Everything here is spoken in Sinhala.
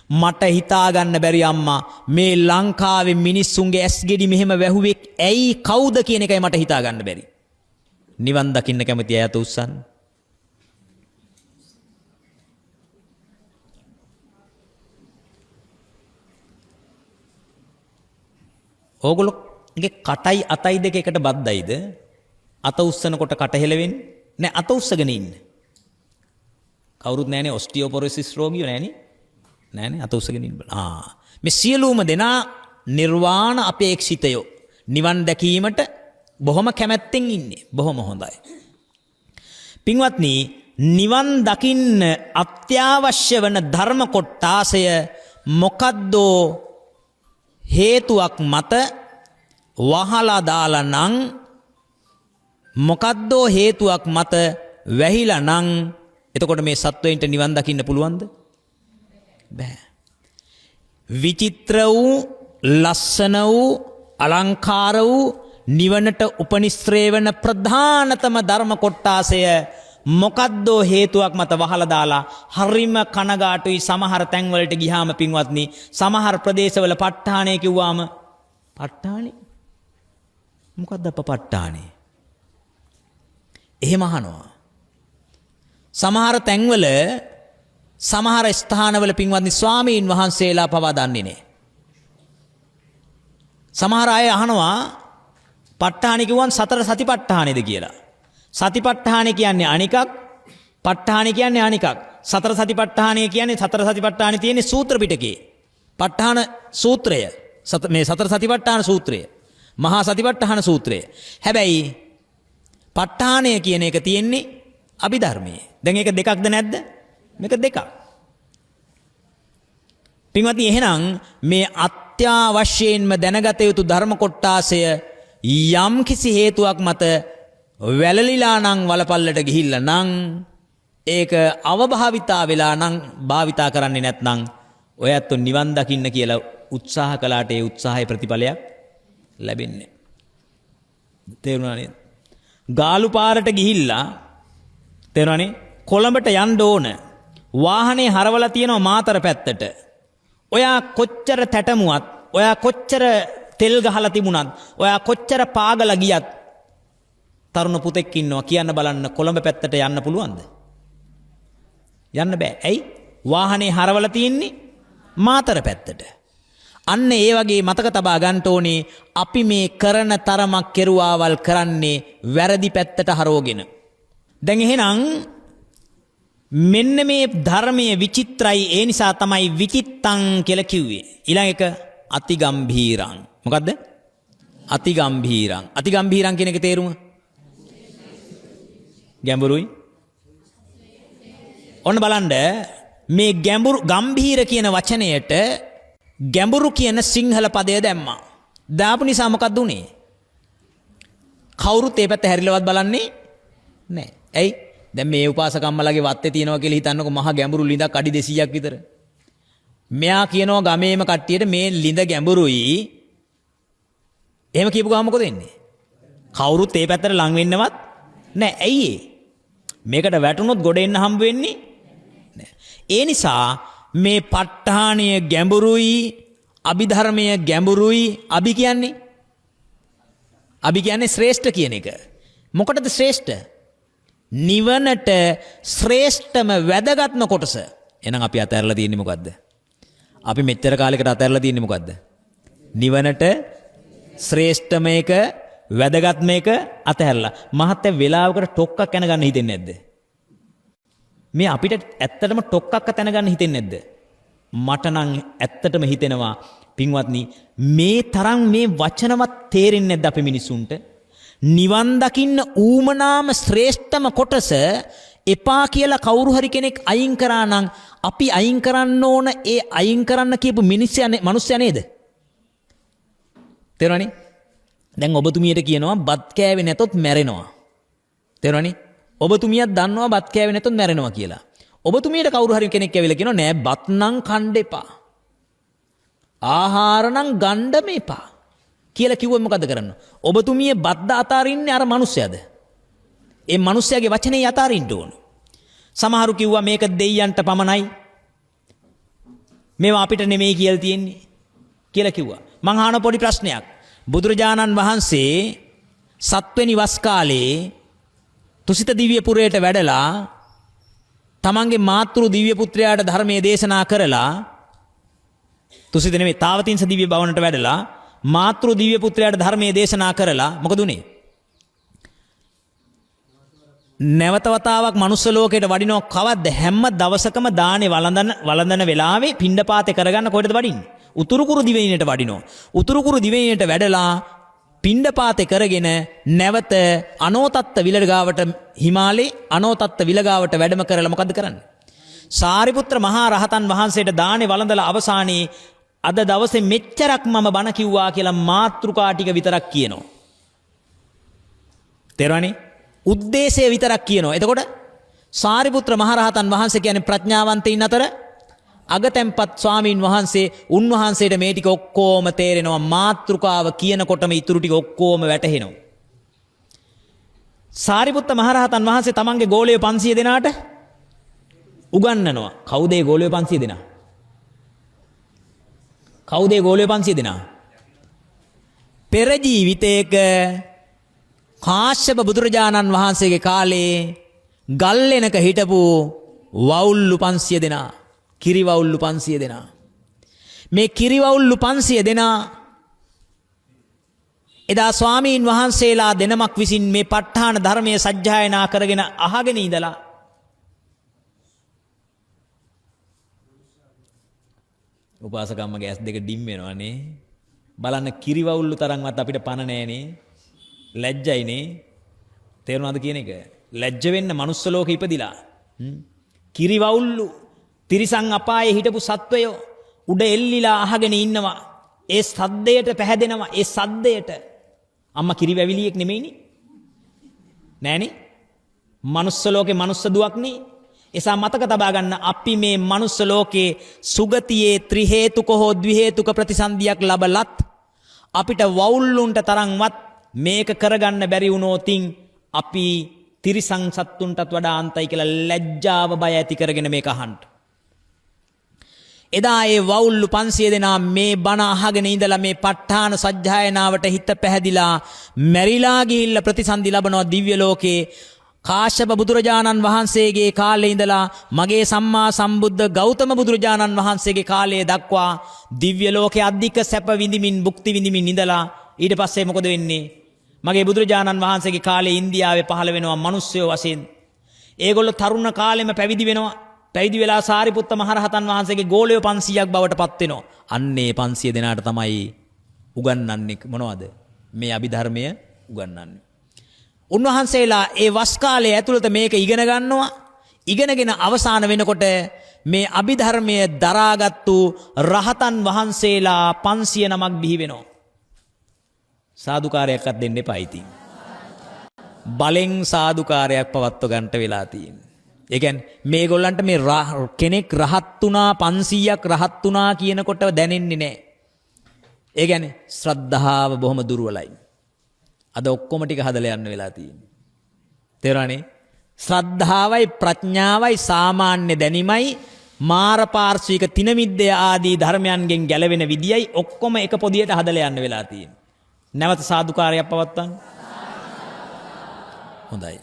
මට හිතා ගන්න බැරි අම්මා මේ ලංකාවේ මිනිස්සුන්ගේ ඇස් ගෙඩි මෙහෙම වැහුවේ ඇයි කවුද කියන එකයි මට හිතා ගන්න බැරි. නිවන් දකින්න කැමති අය අත උස්සන්න. ඕගොල්ලෝගේ කටයි අතයි දෙක එකට බද්දයිද? අත උස්සනකොට කට හෙලවෙන්නේ නෑ, අත උස්සගෙන ඉන්න. කවුරුත් නෑනේ ඔස්ටියෝපොරොසිස් රෝගියෝ නෑනේ. නෑනේ අත උස්සගෙන ඉන්න බල. මේ සියලුම දෙනා නිර්වාණ අපේක්ෂිතයෝ. නිවන් දැකීමට බොහොම කැමැත්තෙන් ඉන්නේ. බොහොම හොඳයි. පින්වත්නි, නිවන් දකින්න අත්‍යවශ්‍ය වන ධර්ම කොටාසය මොකද්ද හේතුවක් මත වහලා දාලා නම්, මොකද්ද හේතුවක් මත වැහිලා නම්, එතකොට මේ සත්වයින්ට නිවන් දකින්න පුළුවන්ද? බෑ. විචිත්‍ර වූ, ලස්සන වූ, අලංකාර වූ, නිවනට උපනිශ්‍රේ වන ප්‍රධානතම ධර්ම කොටාසය මොකද්ද හේතුවක් මත වහලා දාලා හරිම කනගාටුයි. සමහර තැන්වලට ගියාම පින්වත්නි, සමහර ප්‍රදේශවල ප ဋ ාණය කිව්වාම ප ဋ ාණය මොකද්ද අප ප ဋ ාණය එහෙම අහනවා. සමහර තැන්වල සමහර ස්ථානවල පින්වත්නි ස්වාමීන් වහන්සේලා පවා දන්නේ නැහැ. සමහර අය අහනවා ප ဋ ාණය කිව්වම සතර සතිපට්ඨානෙද කියලා. සතිපට්ඨානෙ කියන්නේ අනිකක්, ප ဋ ාණය කියන්නේ අනිකක්. සතර සතිපට්ඨානය කියන්නේ සතර සතිපට්ඨානෙ තියෙන සූත්‍ර පිටකේ. ප ဋ ාණ සූත්‍රය, මේ සතර සතිපට්ඨාන සූත්‍රය, මහා සතිපට්ඨාන සූත්‍රය. හැබැයි ප ဋ ාණය කියන එක තියෙන්නේ අභිධර්මයේ. දැන් ඒක දෙකක්ද නැද්ද? මේක දෙකක්. පින්වත්නි, එහෙනම් මේ අත්‍යවශ්‍යයෙන්ම දැනගත යුතු ධර්ම කොටාසය යම් කිසි හේතුවක් මත වැළලිලා නම්, වලපල්ලට ගිහිල්ලා නම්, ඒක අවභාවිතා වෙලා නම්, භාවිතා කරන්නේ නැත්නම් ඔයත් නිවන් දකින්න කියලා උත්සාහ කළාට ඒ උත්සාහයේ ප්‍රතිඵලයක් ලැබෙන්නේ නැහැ. තේරුණා නේද? ගාලු පාරට ගිහිල්ලා තේරුණානේ, කොළඹට යන්න ඕන වාහනේ හරවලා තියෙනවා මාතර පැත්තට. ඔයා කොච්චර තැටමුවත්, ඔයා කොච්චර තෙල් ගහලා තිබුණත්, ඔයා කොච්චර පාගලා ගියත් තරුණ පුතෙක් ඉන්නවා කියන්න බලන්න කොළඹ පැත්තට යන්න පුළුවන්ද? යන්න බෑ. ඇයි? වාහනේ හරවලා තියෙන්නේ මාතර පැත්තට. අන්න ඒ වගේ මතක තබා ගන්න ඕනේ, අපි මේ කරන තරමක් කෙරුවාවල් කරන්නේ වැරදි පැත්තට හරවගෙන. දැන් එහෙනම් මෙන්න මේ ධර්මයේ විචිත්‍රයි, ඒ නිසා තමයි විචිත්තං කියලා කිව්වේ. ඊළඟ එක අතිගම්භීරං. මොකද්ද? අතිගම්භීරං. අතිගම්භීරං කියන එක තේරුම? ගැඹුරුයි. ඔන්න බලන්න, මේ ගැඹුරු ගම්භීර කියන වචනයට ගැඹුරු කියන සිංහල පදය දැම්මා. දාපු නිසා මොකක්ද උනේ? කවුරුත් ඒ පැත්ත හැරිලවත් බලන්නේ නැහැ. ඇයි? දැන් මේ උපාසකම්මලගේ වත්තේ තියනවා කියලා හිතන්නකො, මහා ගැඹුරු ලිඳක් අඩි 200ක් විතර. මෙයා කියනවා ගමේම කට්ටියට මේ ලිඳ ගැඹුරුයි. එහෙම කියපු ගමන් මොකද වෙන්නේ? කවුරුත් ඒ පැත්තට ලං වෙන්නවත් නැහැ. ඇයි ඒ? මේකට වැටුනොත් ගොඩ එන්න හම්බ වෙන්නේ නැහැ. ඒ නිසා මේ ප ဋ ාණය ගැඹුරුයි, අභිධර්මය ගැඹුරුයි. අභි කියන්නේ ශ්‍රේෂ්ඨ කියන එක. මොකටද ශ්‍රේෂ්ඨ? නිවනට ශ්‍රේෂ්ඨම වැදගත්ම කොටස. එහෙනම් අපි අතහැරලා තියෙන්නේ මොකද්ද? අපි මෙච්චර කාලයකට අතහැරලා තියෙන්නේ මොකද්ද? නිවනට ශ්‍රේෂ්ඨම එක, වැදගත්ම එක අතහැරලා. මහත්ය වෙලාවකට ටොක්ක්ක් කන ගන්න හිතෙන්නේ නැද්ද? මේ අපිට ඇත්තටම ටොක්ක්ක් තන ගන්න හිතෙන්නේ නැද්ද? මට නම් ඇත්තටම හිතෙනවා පින්වත්නි, මේ තරම් මේ වචනවත් තේරෙන්නේ නැද්ද අපේ මිනිසුන්ට? නිවන් දකින්න ඌමනාම ශ්‍රේෂ්ඨම කොටස එපා කියලා කවුරු හරි කෙනෙක් අයින් කරා නම් අපි අයින් කරන්න ඕන ඒ අයින් කරන්න කියපු මිනිස්සයා නේද? තේරුණානේ? දැන් ඔබතුමියට කියනවා බත් කෑවේ නැතොත් මැරෙනවා. තේරුණානේ? ඔබතුමියක් දන්නවා බත් කෑවේ නැතොත් මැරෙනවා කියලා. ඔබතුමියට කවුරු හරි කෙනෙක් ඇවිල්ලා කියනවා නෑ බත් නම් කන්න එපා. ආහාර නම් ගන්න මේපා කියලා කිව්වොත් මොකද කරන්න? ඔබතුමිය බද්ද අතාරින්නේ අර මිනිස්සයාද? ඒ මිනිස්සයාගේ වචනේ අතාරින්න ඕන. සමහරු කිව්වා මේක දෙයියන්ට පමණයි. මේවා අපිට නෙමෙයි කියලා තියෙන්නේ කියලා කිව්වා. මං අහන පොඩි ප්‍රශ්නයක්. බුදුරජාණන් වහන්සේ 7 වෙනි වස් කාලේ තුසිත දිව්‍ය පුරයට වැඩලා තමන්ගේ මාතෘ දිව්‍ය පුත්‍රයාට ධර්මයේ දේශනා කරලා තුසිත නෙමෙයි තාවතින්ස දිව්‍ය භවනට වැඩලා මාතෘ දිව්‍ය පුත්‍රයාට ධර්මයේ දේශනා කරලා මොකද උනේ? නැවත වතාවක් මනුස්ස ලෝකයට වඩිනව කවද්ද? හැම දවසකම දානේ වළඳන වෙලාවේ පිණ්ඩපාතේ කරගන්න කොහෙටද වඩින්නේ? උතුරු කුරු දිවයිනට වඩිනවා. උතුරු කුරු දිවයිනට වැඩලා පිණ්ඩපාතේ කරගෙන නැවත අනෝතත්ත විලගාවට හිමාලේ අනෝතත්ත විලගාවට වැඩම කරලා මොකද්ද කරන්නේ? සාරිපුත්‍ර මහා රහතන් වහන්සේට දානේ වළඳලා අවසානයේ අද දවසේ මෙච්චරක් මම බණ කිව්වා කියලා මාත්‍රිකා ටික විතරක් කියනවා. තේරුණානේ? උද්දේශය විතරක් කියනවා. එතකොට සාරිපුත්‍ර මහරහතන් වහන්සේ කියන්නේ ප්‍රඥාවන්තයින් අතර අගතැන්පත් ස්වාමීන් වහන්සේ උන්වහන්සේට මේ ටික ඔක්කොම තේරෙනවා. මාත්‍රිකාව කියනකොටම ඊටු ටික ඔක්කොම වැටහෙනවා. සාරිපුත්ත මහරහතන් වහන්සේ තමන්ගේ ගෝලයේ 500 දෙනාට උගන්වනවා. කවුද ඒ ගෝලයේ 500 දෙනා? කවුද ඒ ගෝලයේ 500 දෙනා? පෙර ජීවිතයක කාශ්‍යප බුදුරජාණන් වහන්සේගේ කාලේ ගල්ලෙනක හිටපු වවුල්ලු 500 දෙනා, කිරිවවුල්ලු 500 දෙනා. මේ කිරිවවුල්ලු 500 දෙනා එදා ස්වාමීන් වහන්සේලා දෙනමක් විසින් මේ ප ဋ ාණ ධර්මයේ සජ්ජායනා කරගෙන අහගෙන ඉඳලා උපාසකම්මගේ ඇස් දෙක ඩිම් වෙනවානේ. බලන්න කිරිවවුල්ලු තරම්වත් අපිට පණ නැහනේ. ලැජ්ජයිනේ. තේරුණාද කියන එක? ලැජ්ජ වෙන්න manuss ලෝකෙ ඉපදිලා. කිරිවවුල්ලු තිරිසන් අපායේ හිටපු සත්වයෝ උඩ එල්ලිලා අහගෙන ඉන්නවා. ඒ සද්දයට පැහැදෙනවා. ඒ සද්දයට අම්මා කිරිවැවිලියෙක් නෙමෙයිනේ. නෑනේ. manuss ලෝකේ manuss දුවක්නේ. එසා මතක තබා ගන්න අපි මේ manuss ලෝකේ සුගතියේ ත්‍රි හේතුක හෝ ද්වි හේතුක ප්‍රතිසන්දියක් ලබලත් අපිට වවුල්ලුන්ට තරම්වත් මේක කරගන්න බැරි වුණොතින් අපි තිරිසන් සත්තුන්ටත් වඩා අන්තයි කියලා ලැජ්ජාව බය ඇති කරගෙන මේක අහන්න. එදා ඒ වවුල්ලු 500 දෙනා මේ බණ අහගෙන ඉඳලා මේ ප ဋ ාණ සජ්ජායනාවට හිත පැහැදිලා මැරිලා ගිහිල්ලා ප්‍රතිසන්දි ලබනවා දිව්‍ය ලෝකේ. කාශ්‍යප බුදුරජාණන් වහන්සේගේ කාලේ ඉඳලා මගේ සම්මා සම්බුද්ධ ගෞතම බුදුරජාණන් වහන්සේගේ කාලයේ දක්වා දිව්‍ය ලෝකයේ අධික සැප විඳිමින් භුක්ති විඳිමින් ඉඳලා ඊට පස්සේ මොකද වෙන්නේ? මගේ බුදුරජාණන් වහන්සේගේ කාලේ ඉන්දියාවේ පහළ වෙනවා මිනිස්සුયો වශයෙන්. ඒගොල්ලෝ තරුණ කාලෙම පැවිදි වෙනවා. පැවිදි වෙලා සාරිපුත්ත මහරහතන් වහන්සේගේ ගෝලයෝ 500ක් බවට පත් වෙනවා. අන්නේ 500 දෙනාට තමයි උගන්වන්නේ මොනවද? මේ අභිධර්මය උගන්වන්නේ. උන්වහන්සේලා ඒ වස් කාලයේ ඇතුළත මේක ඉගෙන ගන්නවා. ඉගෙනගෙන අවසාන වෙනකොට මේ අභිධර්මය දරාගත්තු රහතන් වහන්සේලා 500 නමක් බිහි වෙනවා. සාදුකාරයක්වත් දෙන්න එපා ඉතින්. බලෙන් සාදුකාරයක් පවත්ව ගන්නට වෙලා තියෙන්නේ. ඒ කියන්නේ මේගොල්ලන්ට මේ කෙනෙක් රහත් වුණා 500ක් රහත් වුණා කියනකොට දැනෙන්නේ නැහැ. ඒ කියන්නේ ශ්‍රද්ධාව බොහොම දුර්වලයි. අද ඔක්කොම ටික හදලා යන්න වෙලා තියෙන්නේ. තේරුණානේ? ශ්‍රද්ධාවයි ප්‍රඥාවයි සාමාන්‍ය දැනීමයි මාර පාර්ශ්වික තිනමිද්දය ආදී ධර්මයන්ගෙන් ගැලවෙන විදියයි ඔක්කොම එක පොදියට හදලා යන්න වෙලා තියෙන්නේ. නැවත සාදුකාරයක් පවත්වන්න. හොඳයි.